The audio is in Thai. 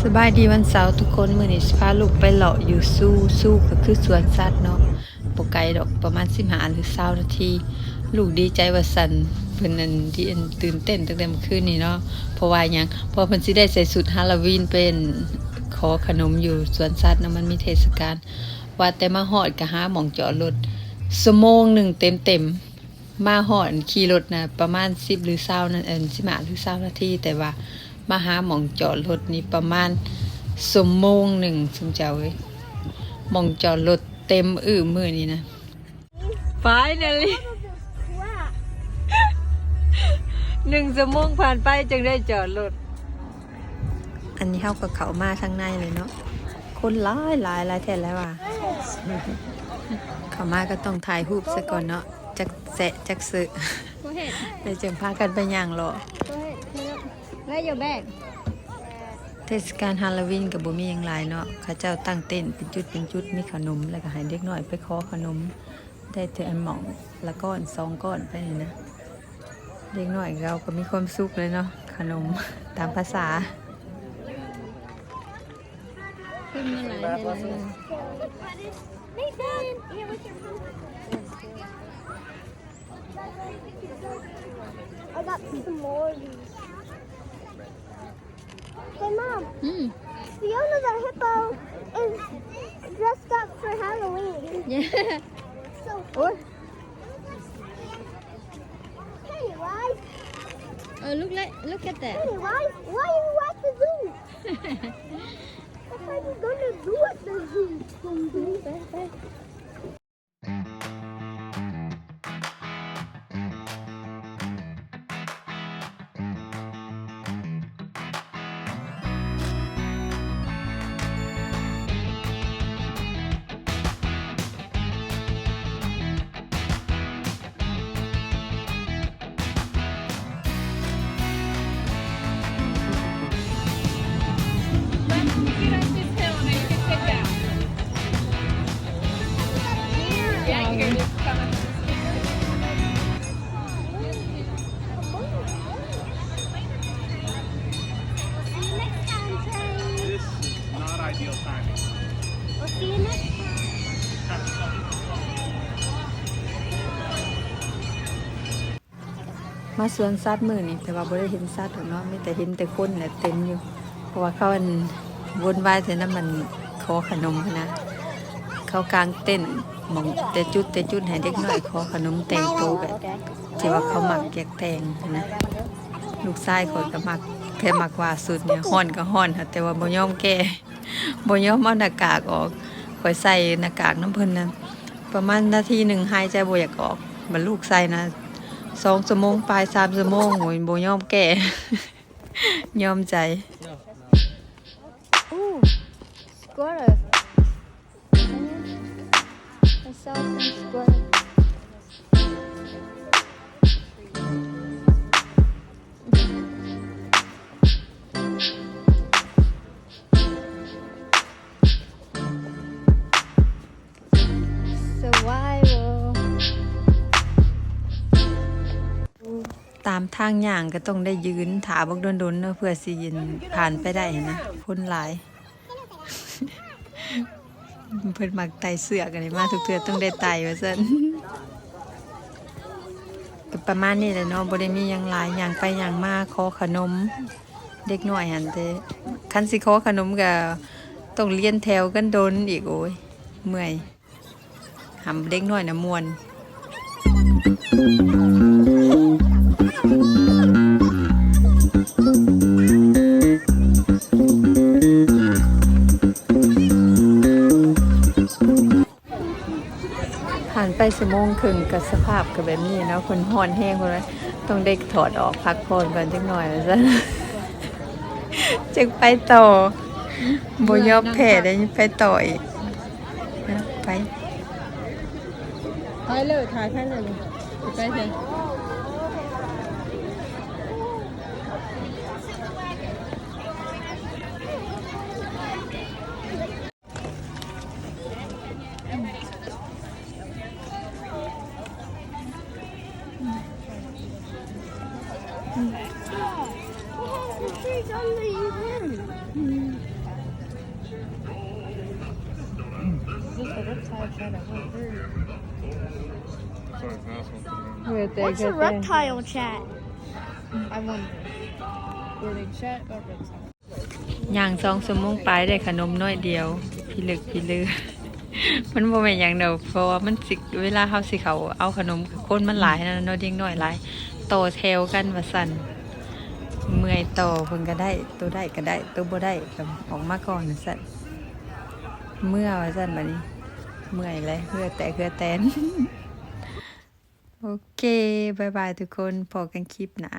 สบายดีวันเสาร์ทุกคนมื้อนี้สิพาลูกไปเลาะอยู่สู้ก็คือสวนสัตว์เนาะบ่ไกลดอกประมาณ15หรือ20นาทีลูกดีใจว่าสั่นเพิ่นนั่นที่ตื่นเต้นตั้งแต่เมื่อคืนนี้เนาะเพราะว่าหยังเพราะเพิ่นสิได้ใส่ชุดฮาโลวีนเป็นขอขนมอยู่สวนสัตว์เนาะมันมีเทศกาลว่าแต่มาฮอดก็หาหม่องจอดรถชั่วโมงหนึงเต็มๆมาฮอดขี่รถน่ะประมาณ10หรือ20นั่น15หรือ20นาทีแต่ว่ามาหาหม่องจอดรถนี่ประมาณชั่วโมงหนึ่งสมเจ้าเว้ยหม่องจอดรถเต็มมื้อนี้นะ Finally 1 ชั่วโมงผ่านไปจึงได้จอดรถอันนี้เขาก็เข้ามาทางในเลยเนาะคนหลายแท้แล้วว่ะเข้ามาก็ต้องถ่ายรูปซะก่อนเนาะจักแสะจักสึเลยจึงพากันไปย่างรอWhere your bag? เทศกาลฮาโลวีนกับบ่มีหยังหลายเนาะเขาเจ้าตั้งเต้นเป็นจุดมีขนมแล้วก็ให้เด็กน้อยไปขอขนมได้เทื่ออันหม่องละก้อน2ก้อนไปนี่นะเด็กน้อยเราก็มีความสุขเลยเนาะขนมตามภาษาขึ้นมาหลายเดือนเลย I got some more of these. Hey, Mom, Fiona the hippo is dressed up for Halloween. Yeah. So, Oh, Pennywise, look at that. Pennywise, why are you at the zoo? What are you gonna do at the zoo? มาสวนสัตว์มื้อนี้แต่ว่าบ่ได้เห็นสัตว์หรอกเนาะมีแต่เห็นแต่คนแหละเต็มอยู่เพราะว่าเขาวนวายแต่นั้นมันขอขนมนะเขากางเต้นหม่องแต่จุดให้เด็กน้อยขอขนมแต่งตัวแบบที่ว่าเขามักแยกแต่งนะลูกชายข้อยก็มักแค่มักว่าสุดเนี่ยฮ้อนก็ฮ้อนค่ะแต่ว่าบ่ยอมแก้บ่ยอมเอาหน้ากากออกข้อยใส่หน้ากากน้ำเพิ่นนะประมาณนาทีหนึ่งหายใจบ่อยากออกมันลูกใส่นะ2 ชั่วโมงปลาย3 ชั่วโมงโอ้ยบ่ยอมแก่ยอมใจ Ooh, squirrel. I saw some squirrel. Survival. ตามทางย่างก็ต้องได้ยืนถาบักโดนๆเนาะเพื่อสิยินผ่านไปได้นะคนหลาย เพิ่นมักไต่เสือกันนี่มาทุกเทื่อต้องได้ไต่ว่าซั่น ก็ประมาณนี้แหละเนาะบ่ได้มีหยังหลายย่างไปย่างมาขอขนมเด็กน้อยหั่นแต่คันสิขอขนมก็ต้องเรียนแถวกันโดนอีกโอ้ยเมื่อยหำเด็กน้อยน่ะม่วน ผ่านไปชั่วโมงครึ่งกับสภาพก็แบบนี้เนาะคนฮ้อนแห้งคนเลยต้องได้ถอดออกพักผ่อนก่อนจักหน่อยซะ จึงไปต่อบ่ยอมแพ้ได้ไปต่ออีกนะไป ถ่ายเลยไปเลย Trees under you. What's a reptile chat? I wonder. Were they chat or reptile? ย่าง2 ชั่วโมงไปได้ขนมน้อยเดียวพี่ลึกพี่ลือ มันบ่แม่นหยังดอกเพราะว่ามันสิเวลาเฮาสิเขาเอาขนมคนมันหลายนั่นน่ะเนาะเด็กน้อยหลายต่อแถวกันว่าซั่นเมื่อยต่อเพิ่นก็ได้ตัวได้ก็ได้ตัวบ่ได้ก็ออกมาก่อนว่าซั่นเมื่อว่าซั่นบัดนี้เมื่อยเลยเหือแตน โอเคบ๊ายบายทุกคนพบกันคลิปหน้า